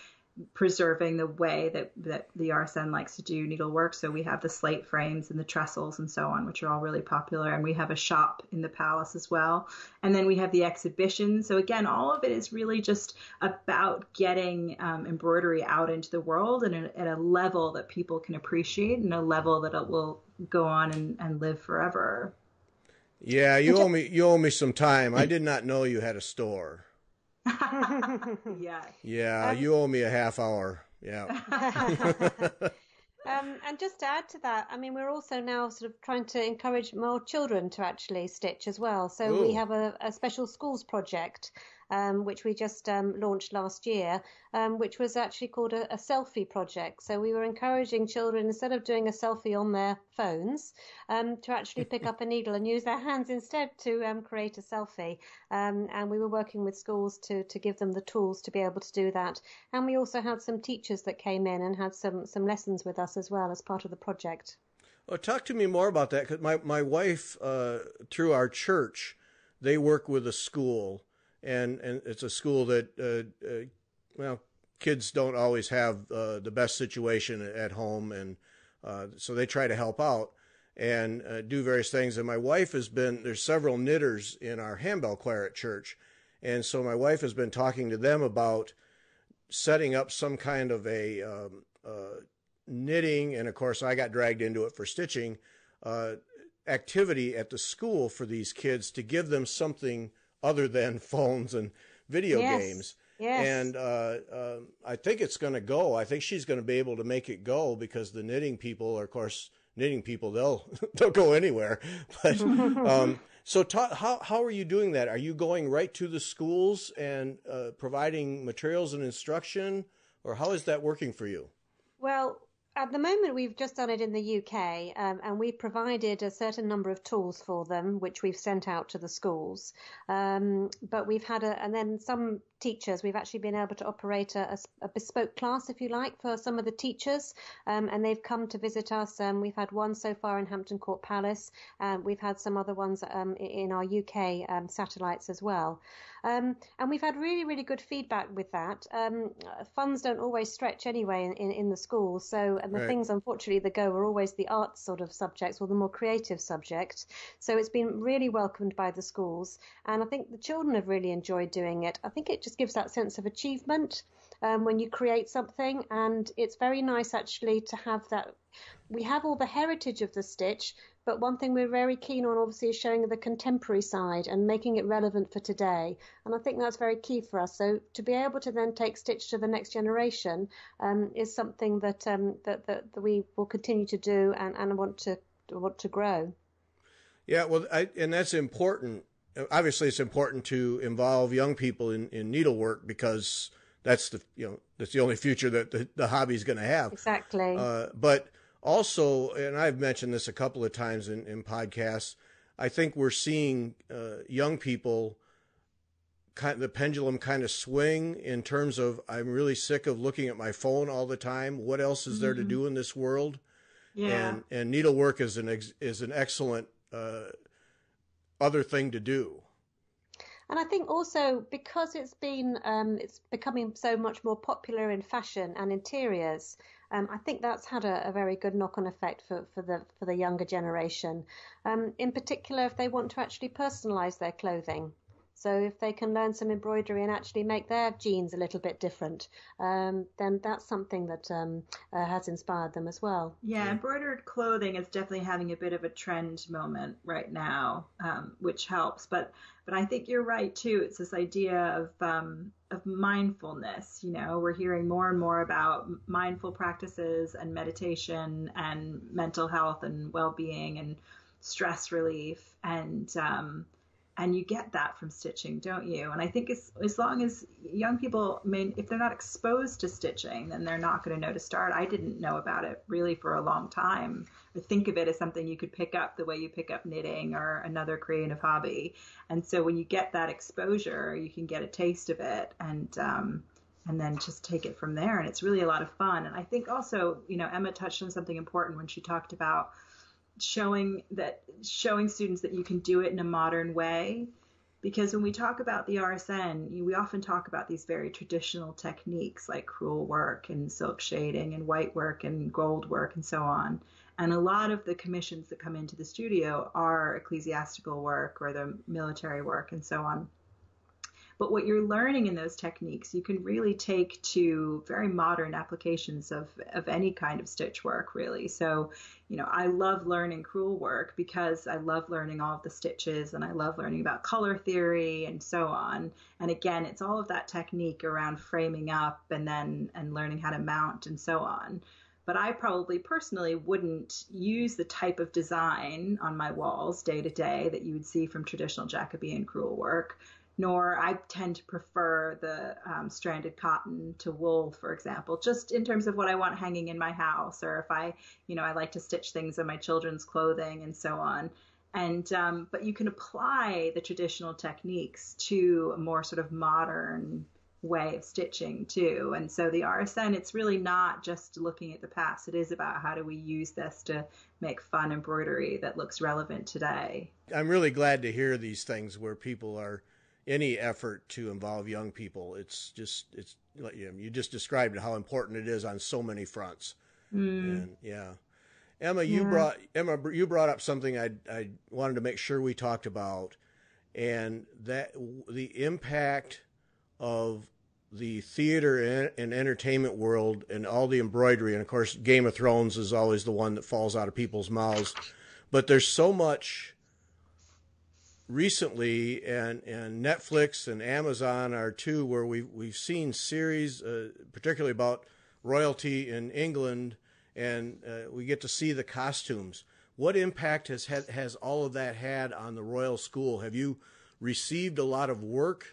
preserving the way that the RSN likes to do needlework. So we have the slate frames and the trestles and so on, which are all really popular. And we have a shop in the palace as well. And then we have the exhibition. So again, all of it is really just about getting embroidery out into the world and at a level that people can appreciate and a level that it will go on and live forever. Yeah, you owe me some time. I did not know you had a store. Yeah, you owe me a half hour. Yeah. And just to add to that, I mean, we're also now sort of trying to encourage more children to actually stitch as well. So we have a special schools project, which we just launched last year, which was actually called a selfie project. So we were encouraging children, instead of doing a selfie on their phones, to actually pick up a needle and use their hands instead to create a selfie. And we were working with schools to give them the tools to be able to do that. And we also had some teachers that came in and had some lessons with us as well as part of the project. Well, talk to me more about that, because my wife, through our church, they work with a school. And it's a school that, kids don't always have the best situation at home, and so they try to help out and do various things. And my wife there's several knitters in our handbell choir at church, and so my wife has been talking to them about setting up some kind of a knitting, and of course I got dragged into it for stitching, activity at the school for these kids to give them something other than phones and video games. Yes. And I think it's going to go. I think she's going to be able to make it go, because the knitting people are, of course, they'll go anywhere. But so how are you doing that? Are you going right to the schools and providing materials and instruction, or how is that working for you? Well, at the moment, we've just done it in the UK, and we provided a certain number of tools for them, which we've sent out to the schools. But we've had and then some teachers, we've actually been able to operate a bespoke class, if you like, for some of the teachers, and they've come to visit us. We've had one so far in Hampton Court Palace. We've had some other ones in our UK satellites as well. And we've had really, really good feedback with that. Funds don't always stretch anyway in the schools. So, and the things, unfortunately, that go are always the arts sort of subjects or the more creative subjects. So it's been really welcomed by the schools. And I think the children have really enjoyed doing it. I think it just gives that sense of achievement when you create something. And it's very nice, actually, to have that. We have all the heritage of the stitch, but one thing we're very keen on, obviously, is showing the contemporary side and making it relevant for today. And I think that's very key for us. So to be able to then take stitch to the next generation is something that we will continue to do and want to grow. Yeah, well, and that's important. Obviously, it's important to involve young people in needlework, because that's the only future that the hobby is going to have. Exactly. But also, and I've mentioned this a couple of times in podcasts, I think we're seeing young people, the pendulum kind of swing in terms of, I'm really sick of looking at my phone all the time. What else is there to do in this world? Yeah. And needlework is an excellent other thing to do. And I think also because it's becoming so much more popular in fashion and interiors, I think that's had a very good knock-on effect for the younger generation. In particular, if they want to actually personalize their clothing. So if they can learn some embroidery and actually make their jeans a little bit different, then that's something that has inspired them as well. Yeah, embroidered clothing is definitely having a bit of a trend moment right now, which helps. But I think you're right too. It's this idea of mindfulness. You know, we're hearing more and more about mindful practices and meditation and mental health and well-being and stress relief, and you get that from stitching, don't you? And I think as long as young people, if they're not exposed to stitching, then they're not going to know to start. I didn't know about it really for a long time, or think of it as something you could pick up the way you pick up knitting or another creative hobby. And so when you get that exposure, you can get a taste of it and then just take it from there. And it's really a lot of fun. And I think also, you know, Emma touched on something important when she talked about showing students that you can do it in a modern way, because when we talk about the RSN, we often talk about these very traditional techniques like crewel work and silk shading and white work and gold work and so on. And a lot of the commissions that come into the studio are ecclesiastical work or the military work and so on. But what you're learning in those techniques, you can really take to very modern applications of any kind of stitch work, really. So, you know, I love learning crewel work because I love learning all of the stitches and I love learning about color theory and so on. And again, it's all of that technique around framing up and learning how to mount and so on. But I probably personally wouldn't use the type of design on my walls day to day that you would see from traditional Jacobean crewel work. Nor I tend to prefer the stranded cotton to wool, for example, just in terms of what I want hanging in my house, or if I like to stitch things on my children's clothing and so on. And but you can apply the traditional techniques to a more sort of modern way of stitching too. And so the RSN, it's really not just looking at the past. It is about how do we use this to make fun embroidery that looks relevant today. I'm really glad to hear these things where people are any effort to involve young people. It's you just described how important it is on so many fronts. And Emma, you brought up something I wanted to make sure we talked about, and that the impact of the theater and entertainment world and all the embroidery. And of course, Game of Thrones is always the one that falls out of people's mouths, but there's so much recently, and Netflix and Amazon are too, where we've seen series, particularly about royalty in England, and we get to see the costumes. What impact has all of that had on the Royal School? Have you received a lot of work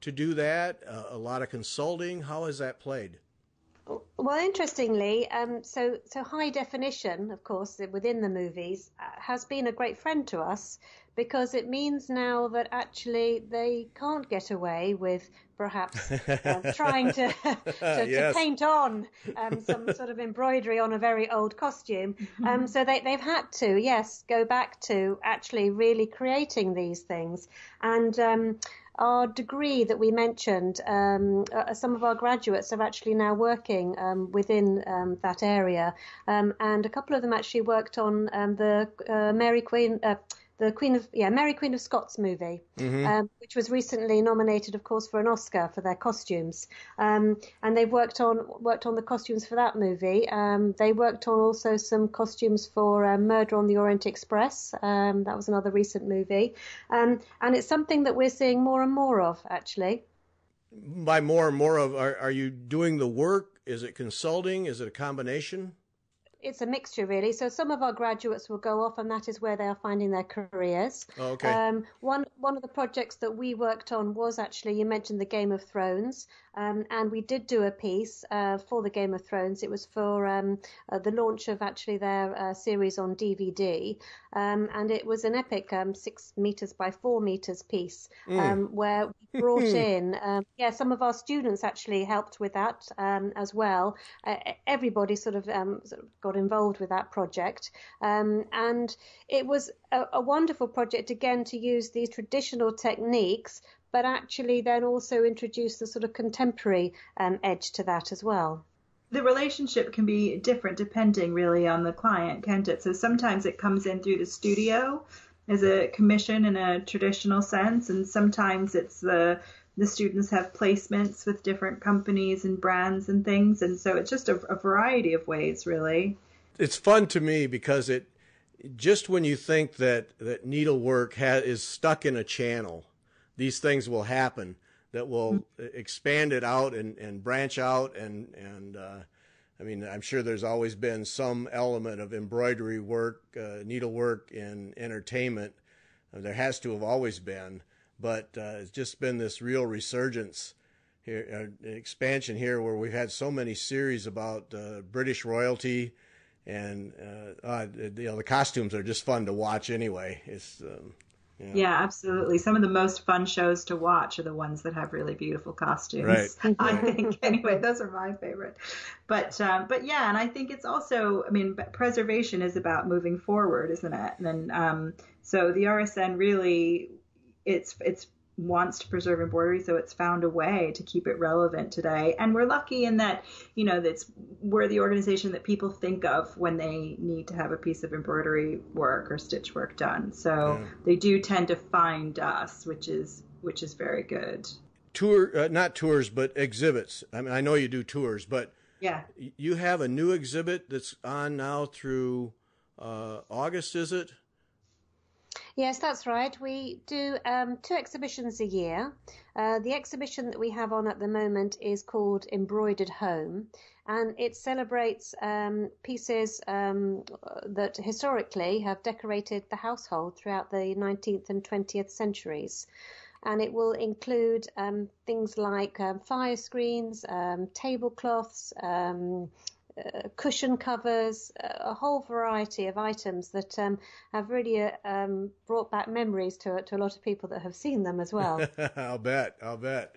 to do that? A lot of consulting? How has that played? Well, interestingly, so high definition, of course, within the movies, has been a great friend to us, because it means now that actually they can't get away with perhaps trying to yes. paint on some sort of embroidery on a very old costume. So they've had to, yes, go back to actually really creating these things. And our degree that we mentioned, some of our graduates are actually now working within that area, and a couple of them actually worked on the Mary Queen of Scots movie, which was recently nominated, of course, for an Oscar for their costumes. And they've worked on the costumes for that movie. They worked on also some costumes for Murder on the Orient Express. That was another recent movie. And it's something that we're seeing more and more of, actually. By more and more of, are you doing the work? Is it consulting? Is it a combination? It's a mixture, really. So some of our graduates will go off, and that is where they are finding their careers. Oh, okay. One of the projects that we worked on was actually, you mentioned the Game of Thrones, and we did do a piece for the Game of Thrones. It was for the launch of actually their series on DVD, and it was an epic 6 meters by 4 meters piece where we brought in, some of our students actually helped with that as well. Everybody sort of got involved with that project, and it was a wonderful project again to use these traditional techniques but actually then also introduce the sort of contemporary edge to that as well. The relationship can be different depending really on the client, can't it? So sometimes it comes in through the studio as a commission in a traditional sense, and sometimes it's the students have placements with different companies and brands and things, and so it's just a variety of ways, really. It's fun to me because it just when you think that needlework is stuck in a channel, these things will happen that will expand it out and branch out and I mean, I'm sure there's always been some element of embroidery work, needlework in entertainment. There has to have always been, but it's just been this real resurgence here, expansion here, where we've had so many series about British royalty, and the costumes are just fun to watch anyway. It's Yeah, absolutely. Some of the most fun shows to watch are the ones that have really beautiful costumes. Right. I think anyway, those are my favorite. But yeah, and I think it's also, I mean, preservation is about moving forward, isn't it? And so the RSN really, it's wants to preserve embroidery, so it's found a way to keep it relevant today. And we're lucky in that, we're the organization that people think of when they need to have a piece of embroidery work or stitch work done. So they do tend to find us, which is very good. Not tours, but exhibits. I mean, I know you do tours, but yeah, you have a new exhibit that's on now through August, is it? Yes, that's right. We do 2 exhibitions a year. The exhibition that we have on at the moment is called Embroidered Home, and it celebrates pieces that historically have decorated the household throughout the 19th and 20th centuries. And it will include things like fire screens, tablecloths, cushion covers, a whole variety of items that have really brought back memories to a lot of people that have seen them as well. I'll bet.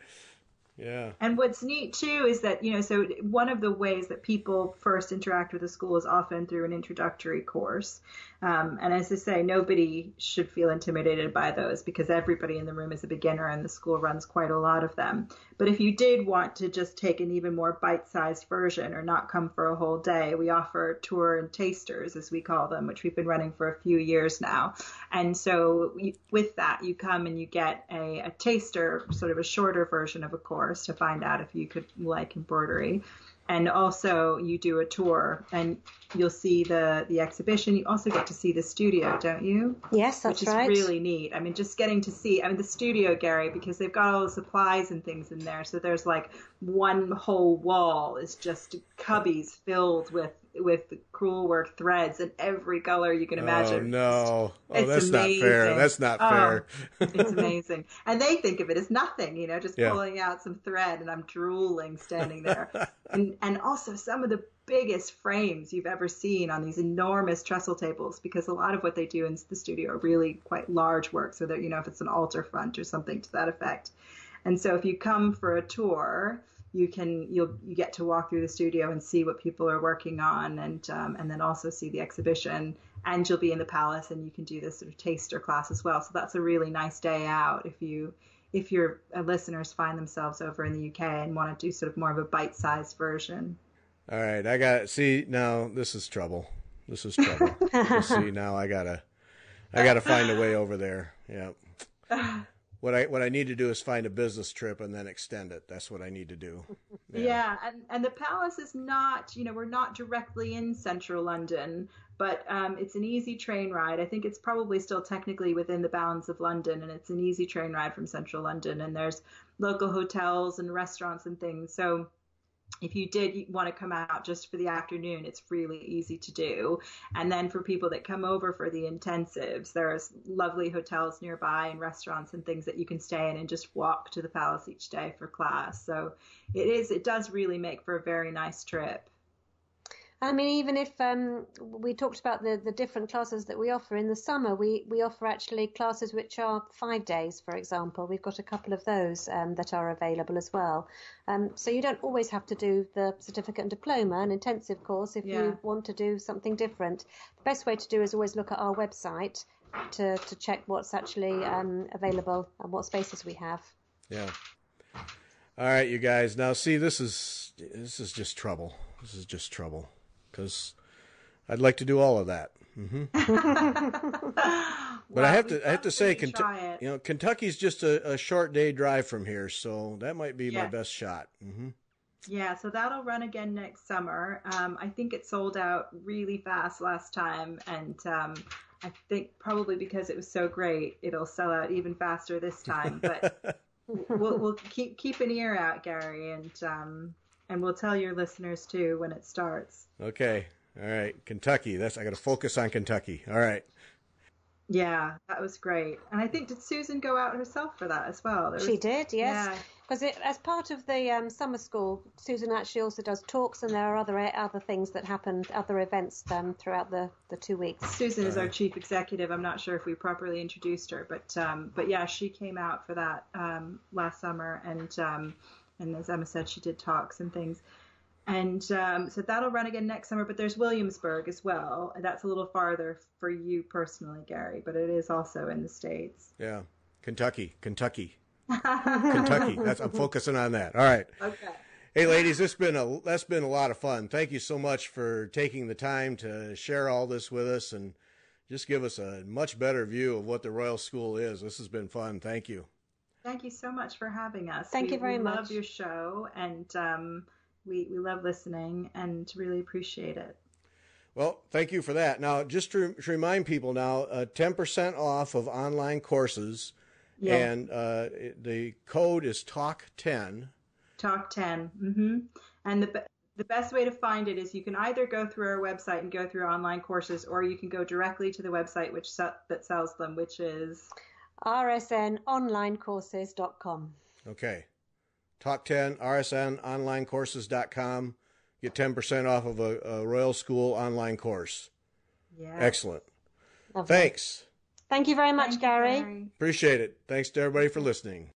Yeah. And what's neat too is that, so one of the ways that people first interact with the school is often through an introductory course. And as I say, nobody should feel intimidated by those because everybody in the room is a beginner and the school runs quite a lot of them. But if you did want to just take an even more bite-sized version or not come for a whole day, we offer tour and tasters, as we call them, which we've been running for a few years now. And so with that, you come and you get a taster, sort of a shorter version of a course to find out if you could like embroidery. And also you do a tour and you'll see the exhibition. You also get to see the studio, don't you? Yes, that's right. Which is really neat. I mean, just getting to see, the studio, Gary, because they've got all the supplies and things in there. So there's like one whole wall is just cubbies filled with crewel work threads in every color you can imagine. Oh, no. It's amazing. Not fair. That's not fair. It's amazing. And they think of it as nothing, just pulling out some thread, and I'm drooling standing there. And also some of the biggest frames you've ever seen on these enormous trestle tables, because a lot of what they do in the studio are really quite large work. So that, if it's an altar front or something to that effect. And so if you come for a tour, you get to walk through the studio and see what people are working on, and then also see the exhibition, and you'll be in the palace and you can do this sort of taster class as well. So that's a really nice day out if your listeners find themselves over in the UK and want to do sort of more of a bite-sized version. All right, see, now this is trouble. See, now I gotta find a way over there. Yeah. What I need to do is find a business trip and then extend it. That's what I need to do. Yeah, and the palace is not, we're not directly in central London, but it's an easy train ride. I think it's probably still technically within the bounds of London, and it's an easy train ride from central London, and there's local hotels and restaurants and things. So if you did want to come out just for the afternoon, it's really easy to do. And then for people that come over for the intensives, there's lovely hotels nearby and restaurants and things that you can stay in and just walk to the palace each day for class. So it does really make for a very nice trip. I mean, even if we talked about the different classes that we offer in the summer, we offer actually classes which are 5 days, for example. We've got a couple of those that are available as well. So you don't always have to do the certificate and diploma, an intensive course, if you want to do something different. The best way to do is always look at our website to check what's actually available and what spaces we have. Yeah. All right, you guys. Now, see, this is just trouble. This is just trouble because I'd like to do all of that. Mm-hmm. But I have to say, Kentucky's just a short day drive from here, so that might be my best shot. Mm-hmm. Yeah, so that'll run again next summer. I think it sold out really fast last time, and I think probably because it was so great, it'll sell out even faster this time. But we'll keep an ear out, Gary, and we'll tell your listeners too when it starts. Okay. All right, Kentucky. I got to focus on Kentucky. All right. Yeah, that was great. And I think, did Susan go out herself for that as well? She did, yes. Because as part of the summer school, Susan actually also does talks, and there are other things that happened, other events throughout the 2 weeks. Susan is our chief executive. I'm not sure if we properly introduced her, but yeah, she came out for that last summer, and as Emma said, she did talks and things. And so that'll run again next summer, but there's Williamsburg as well. That's a little farther for you personally, Gary, but it is also in the States. Yeah, Kentucky. Kentucky. I'm focusing on that. All right. Okay. Hey, ladies, that's been a lot of fun. Thank you so much for taking the time to share all this with us and just give us a much better view of what the Royal School is. This has been fun. Thank you. Thank you so much for having us. Thank you very much. We love your show, and we love listening and really appreciate it. Well, thank you for that. Now, just to remind people now, 10% off of online courses, and the code is TALK10. TALK10. Mm-hmm. And the best way to find it is you can either go through our website and go through online courses, or you can go directly to the website that sells them, which is rsnonlinecourses.com. Okay. TALK10, rsnonlinecourses.com. Get 10% off of a Royal School online course. Yeah. Excellent. Lovely. Thanks. Thank you very much, Gary. Appreciate it. Thanks to everybody for listening.